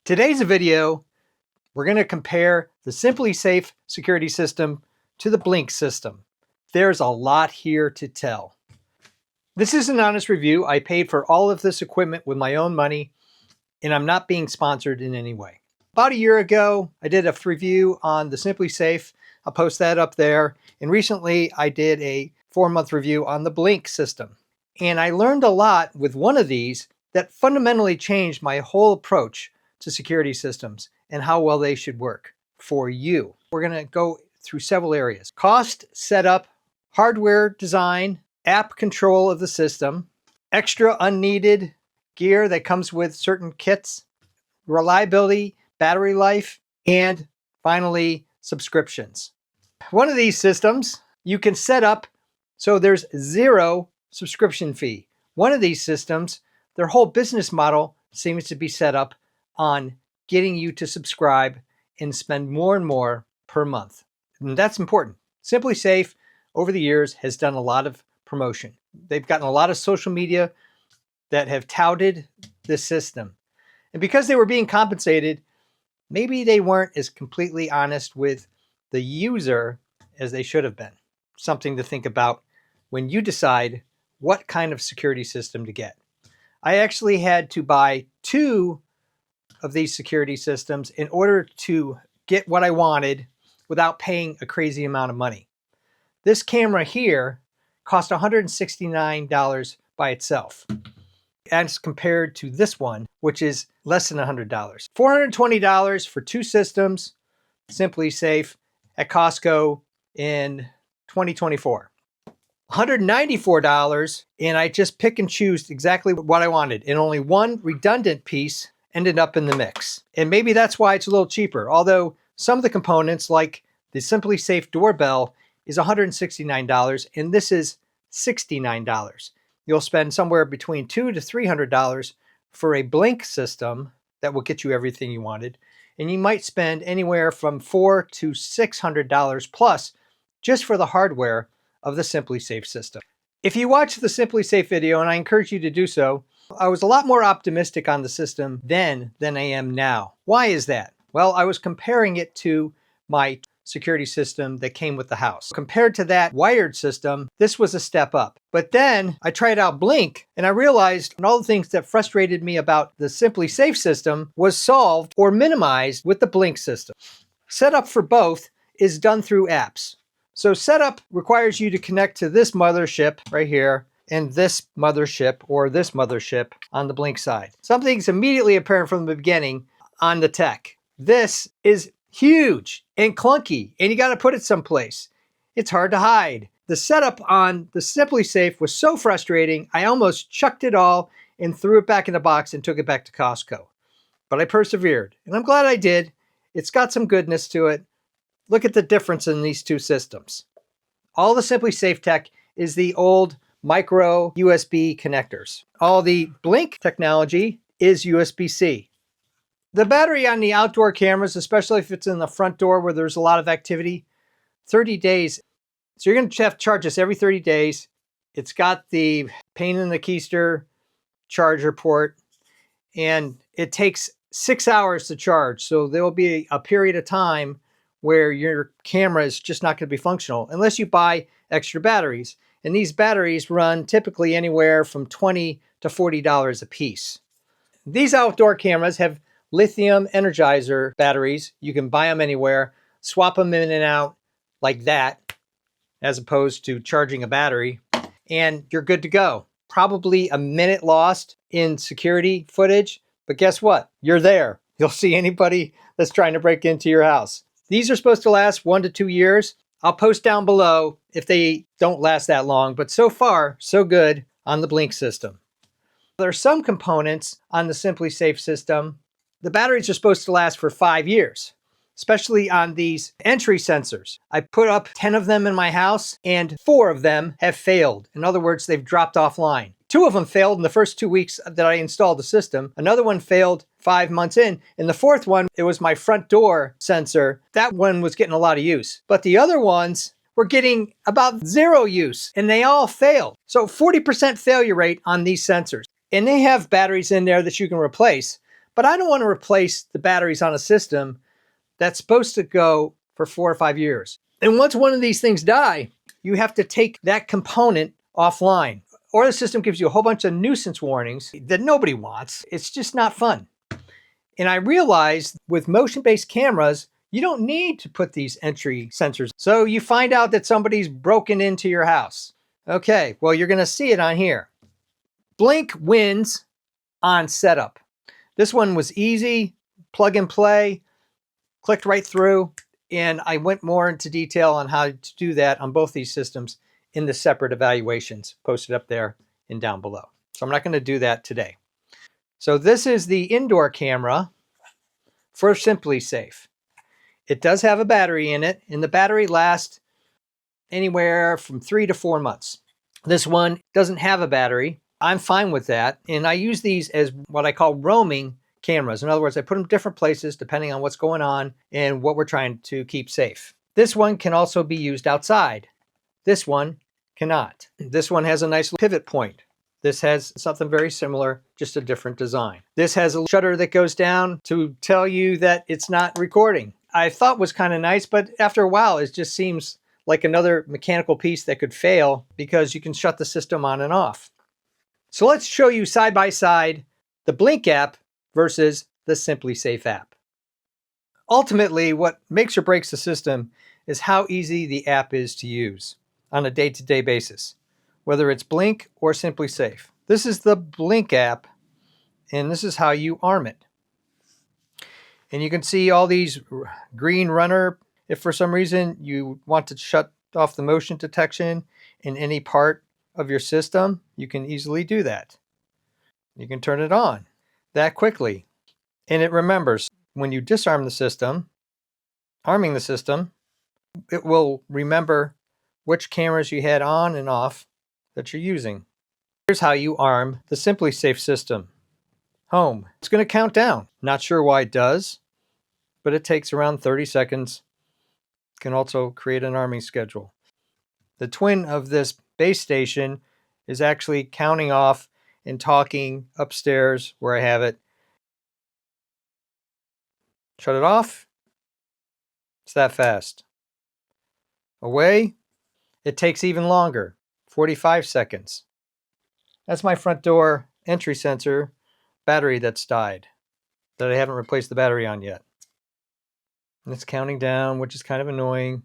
Today's video, we're going to compare the SimpliSafe security system to the Blink system. There's a lot here to tell. This is an honest review. I paid for all of this equipment with my own money, and I'm not being sponsored in any way. About a year ago, I did a review on the SimpliSafe. I'll post that up there. And recently, I did a 4-month review on the Blink system. And I learned a lot with one of these that fundamentally changed my whole approach to security systems and how well they should work for you. We're going to go through several areas: cost, setup, hardware design, app control of the system, extra unneeded gear that comes with certain kits, reliability, battery life, and finally, subscriptions. One of these systems you can set up so there's zero subscription fee. One of these systems, their whole business model seems to be set up on getting you to subscribe and spend more and more per month. And that's important. SimpliSafe, over the years, has done a lot of promotion. They've gotten a lot of social media that have touted this system. And because they were being compensated, maybe they weren't as completely honest with the user as they should have been. Something to think about when you decide what kind of security system to get. I actually had to buy 2 of these security systems in order to get what I wanted without paying a crazy amount of money. This camera here cost $169 by itself, as compared to this one, which is less than $100. $420 for 2 systems, SimpliSafe, at Costco in 2024. $194, and I just pick and choose exactly what I wanted, and only one redundant piece ended up in the mix. And maybe that's why it's a little cheaper, although some of the components, like the SimpliSafe doorbell, is $169, and this is $69. You'll spend somewhere between $200 to $300 for a Blink system that will get you everything you wanted, and you might spend anywhere from $400 to $600 plus just for the hardware of the SimpliSafe system. If you watch the SimpliSafe video, and I encourage you to do so, I was a lot more optimistic on the system then than I am now. Why is that? Well, I was comparing it to my security system that came with the house. Compared to that wired system, this was a step up. But then I tried out Blink, and I realized all the things that frustrated me about the SimpliSafe system was solved or minimized with the Blink system. Setup for both is done through apps. So setup requires you to connect to this mothership right here, and this mothership or this mothership on the Blink side. Something's immediately apparent from the beginning on the tech. This is huge and clunky, and you got to put it someplace. It's hard to hide. The setup on the SimpliSafe was so frustrating, I almost chucked it all and threw it back in the box and took it back to Costco. But I persevered, and I'm glad I did. It's got some goodness to it. Look at the difference in these 2 systems. All the SimpliSafe tech is the old micro USB connectors. All the Blink technology is USB-C. The battery on the outdoor cameras, especially if it's in the front door where there's a lot of activity, 30 days. So you're going to have to charge this every 30 days. It's got the pain in the keister charger port, and it takes 6 hours to charge. So there will be a period of time where your camera is just not going to be functional unless you buy extra batteries. And these batteries run typically anywhere from $20 to $40 a piece. These outdoor cameras have lithium energizer batteries. You can buy them anywhere, swap them in and out like that, as opposed to charging a battery, and you're good to go. Probably a minute lost in security footage, but guess what? You're there. You'll see anybody that's trying to break into your house. These are supposed to last 1 to 2 years. I'll post down below if they don't last that long, but so far, so good on the Blink system. There are some components on the SimpliSafe system. The batteries are supposed to last for 5 years, especially on these entry sensors. I put up 10 of them in my house, and 4 of them have failed. In other words, they've dropped offline. 2 of them failed in the first 2 weeks that I installed the system. Another one failed 5 months in. And the 4th one, it was my front door sensor. That one was getting a lot of use. But the other ones were getting about 0 use, and they all failed. So 40% failure rate on these sensors. And they have batteries in there that you can replace. But I don't want to replace the batteries on a system that's supposed to go for 4 or 5 years. And once one of these things die, you have to take that component offline, or the system gives you a whole bunch of nuisance warnings that nobody wants. It's just not fun. And I realized with motion-based cameras, you don't need to put these entry sensors. So you find out that somebody's broken into your house. Okay, well, you're gonna see it on here. Blink wins on setup. This one was easy, plug and play, clicked right through, and I went more into detail on how to do that on both these systems in the separate evaluations posted up there and down below. So I'm not gonna do that today. So this is the indoor camera for SimpliSafe. It does have a battery in it, and the battery lasts anywhere from 3 to 4 months. This one doesn't have a battery. I'm fine with that, and I use these as what I call roaming cameras. In other words, I put them different places depending on what's going on and what we're trying to keep safe. This one can also be used outside. This one cannot. This one has a nice pivot point. This has something very similar, just a different design. This has a shutter that goes down to tell you that it's not recording. I thought was kind of nice, but after a while, it just seems like another mechanical piece that could fail because you can shut the system on and off. So let's show you side by side the Blink app versus the SimpliSafe app. Ultimately, what makes or breaks the system is how easy the app is to use on a day-to-day basis, whether it's Blink or SimpliSafe. This is the Blink app, and this is how you arm it. And you can see all these green runner. If for some reason you want to shut off the motion detection in any part of your system, you can easily do that. You can turn it on that quickly. And it remembers when you disarm the system, arming the system, it will remember which cameras you had on and off that you're using. Here's how you arm the SimpliSafe system. Home. It's going to count down. Not sure why it does, but it takes around 30 seconds. It can also create an arming schedule. The twin of this base station is actually counting off and talking upstairs where I have it. Shut it off. It's that fast. Away. It takes even longer, 45 seconds. That's my front door entry sensor battery that's died, that I haven't replaced the battery on yet. And it's counting down, which is kind of annoying.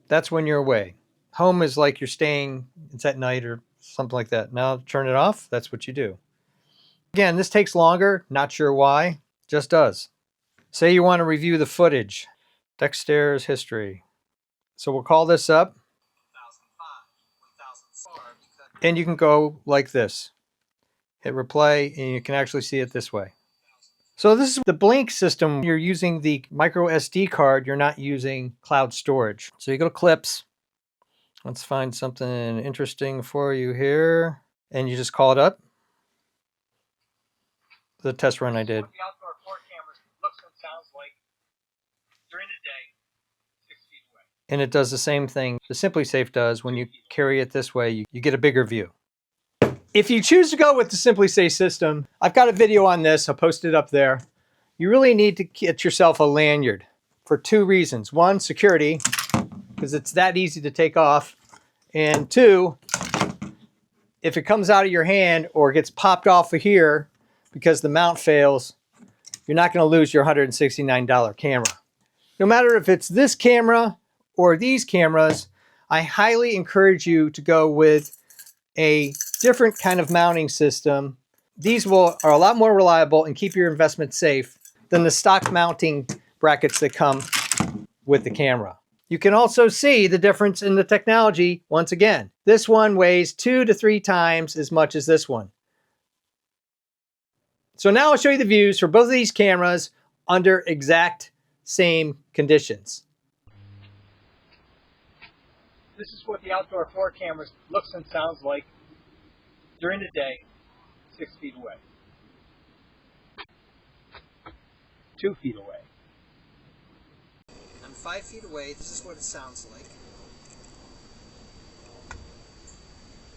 That's when you're away. Home is like you're staying, it's at night or something like that. Now turn it off, that's what you do. Again, this takes longer, not sure why, just does. Say you want to review the footage. Dexter's history. So we'll call this up. And you can go like this. Hit replay and you can actually see it this way. So this is the Blink system. You're using the micro SD card. You're not using cloud storage. So you go to clips. Let's find something interesting for you here. And you just call it up. The test run I did. What the outdoor floor cameras looks and sounds like during the day, 6 feet away. And it does the same thing the SimpliSafe does. When you carry it this way, you get a bigger view. If you choose to go with the SimpliSafe system, I've got a video on this. I'll post it up there. You really need to get yourself a lanyard for 2 reasons. 1, security, because it's that easy to take off. And 2, if it comes out of your hand or gets popped off of here because the mount fails, you're not going to lose your $169 camera. No matter if it's this camera or these cameras, I highly encourage you to go with a different kind of mounting system. These are a lot more reliable and keep your investment safe than the stock mounting brackets that come with the camera. You can also see the difference in the technology once again. This one weighs 2 to 3 times as much as this one. So now I'll show you the views for both of these cameras under exact same conditions. This is what the outdoor floor cameras looks and sounds like during the day, 6 feet away. 2 feet away. I'm 5 feet away. This is what it sounds like.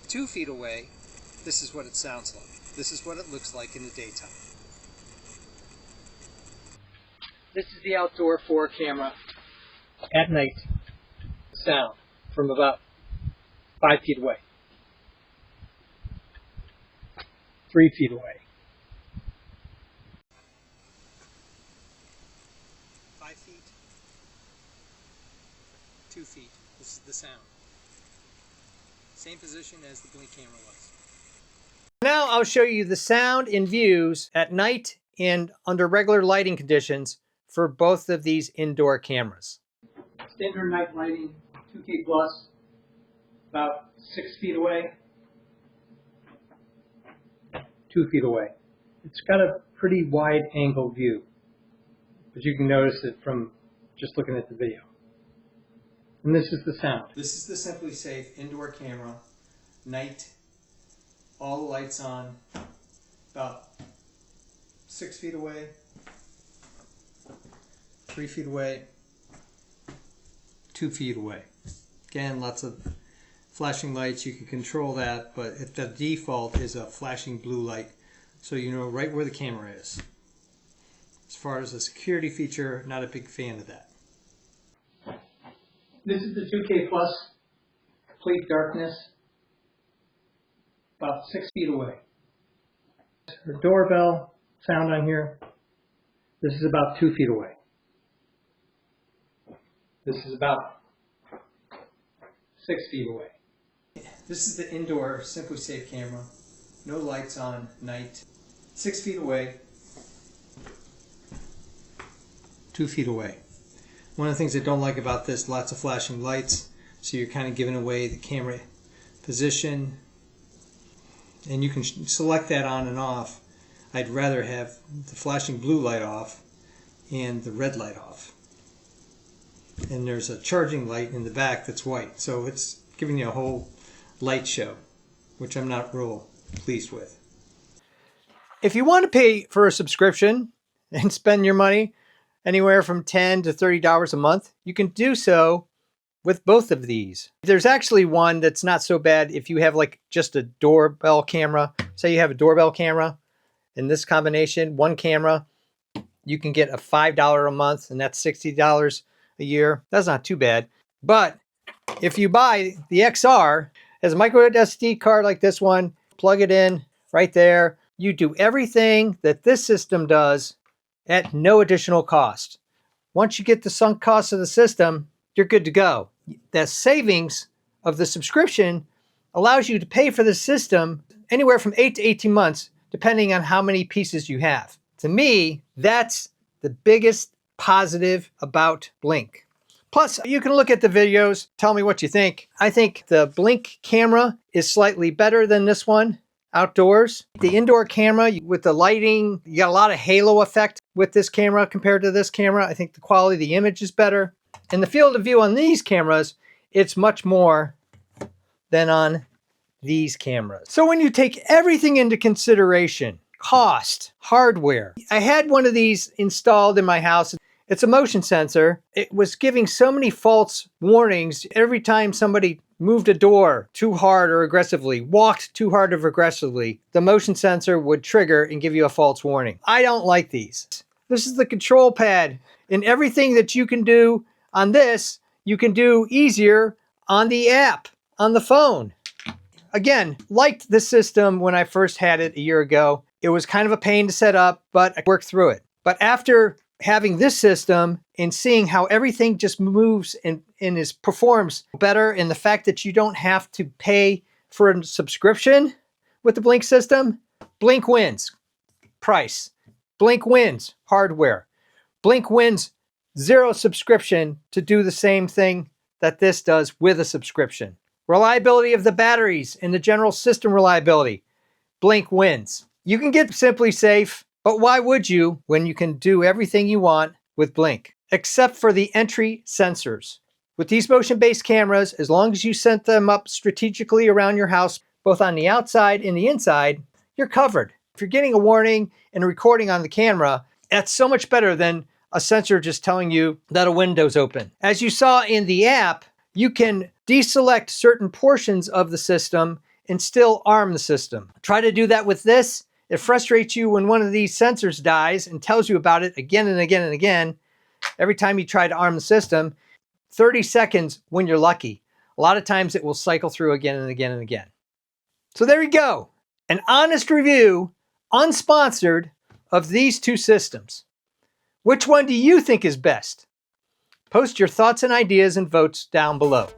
2 feet away. This is what it sounds like. This is what it looks like in the daytime. This is the outdoor 4 camera at night sound from about 5 feet away, 3 feet away, 5 feet, 2 feet. This is the sound. Same position as the Blink camera was. Now I'll show you the sound and views at night and under regular lighting conditions for both of these indoor cameras. Standard night lighting, 2K plus, about 6 feet away, 2 feet away. It's got a pretty wide angle view, but you can notice it from just looking at the video. And this is the sound. This is the SimpliSafe indoor camera, night, all the lights on, about 6 feet away, 3 feet away, 2 feet away. Again, lots of flashing lights. You can control that, but if the default is a flashing blue light, so you know right where the camera is. As far as a security feature, not a big fan of that. This is the 2K plus, complete darkness, about 6 feet away. Her doorbell sound on here, this is about 2 feet away. This is about 6 feet away. This is the indoor SimpliSafe camera, no lights on, night, 6 feet away, 2 feet away. One of the things I don't like about this, lots of flashing lights, so you're kind of giving away the camera position, and you can select that on and off. I'd rather have the flashing blue light off and the red light off. And there's a charging light in the back that's white, so it's giving you a whole light show, which I'm not real pleased with. If you want to pay for a subscription and spend your money anywhere from $10 to $30 a month, you can do so with both of these. There's actually one that's not so bad if you have like just a doorbell camera. Say you have a doorbell camera in this combination, one camera, you can get a $5 a month, and that's $60 a year. That's not too bad. But if you buy the XR, as a micro SD card like this one, plug it in right there. You do everything that this system does at no additional cost. Once you get the sunk cost of the system, you're good to go. The savings of the subscription allows you to pay for the system anywhere from 8 to 18 months, depending on how many pieces you have. To me, that's the biggest positive about Blink. Plus, you can look at the videos, tell me what you think. I think the Blink camera is slightly better than this one outdoors. The indoor camera with the lighting, you got a lot of halo effect with this camera compared to this camera. I think the quality of the image is better. And the field of view on these cameras, it's much more than on these cameras. So when you take everything into consideration, cost, hardware. I had one of these installed in my house. It's a motion sensor. It was giving so many false warnings every time somebody moved a door too hard or aggressively, walked too hard or aggressively, the motion sensor would trigger and give you a false warning. I don't like these. This is the control pad, and everything that you can do on this, you can do easier on the app, on the phone. Again, liked the system when I first had it a year ago. It was kind of a pain to set up, but I worked through it. But after having this system and seeing how everything just moves and performs better, and the fact that you don't have to pay for a subscription with the Blink system, Blink wins price. Blink wins hardware. Blink wins zero subscription to do the same thing that this does with a subscription. Reliability of the batteries and the general system reliability, Blink wins. You can get SimpliSafe, but why would you when you can do everything you want with Blink? Except for the entry sensors. With these motion-based cameras, as long as you set them up strategically around your house, both on the outside and the inside, you're covered. If you're getting a warning and a recording on the camera, that's so much better than a sensor just telling you that a window's open. As you saw in the app, you can deselect certain portions of the system and still arm the system. Try to do that with this. It frustrates you when one of these sensors dies and tells you about it again and again and again. Every time you try to arm the system, 30 seconds when you're lucky. A lot of times it will cycle through again and again and again. So there you go. An honest review, unsponsored, of these two systems. Which one do you think is best? Post your thoughts and ideas and votes down below.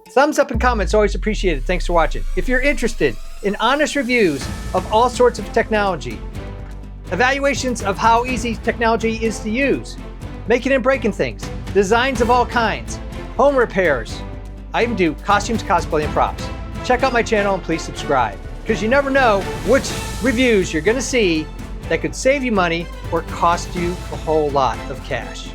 Thumbs up and comments always appreciated. Thanks for watching. If you're interested in honest reviews of all sorts of technology, evaluations of how easy technology is to use, making and breaking things, designs of all kinds, home repairs, I even do costumes, cosplay, and props. Check out my channel and please subscribe, because you never know which reviews you're going to see that could save you money or cost you a whole lot of cash.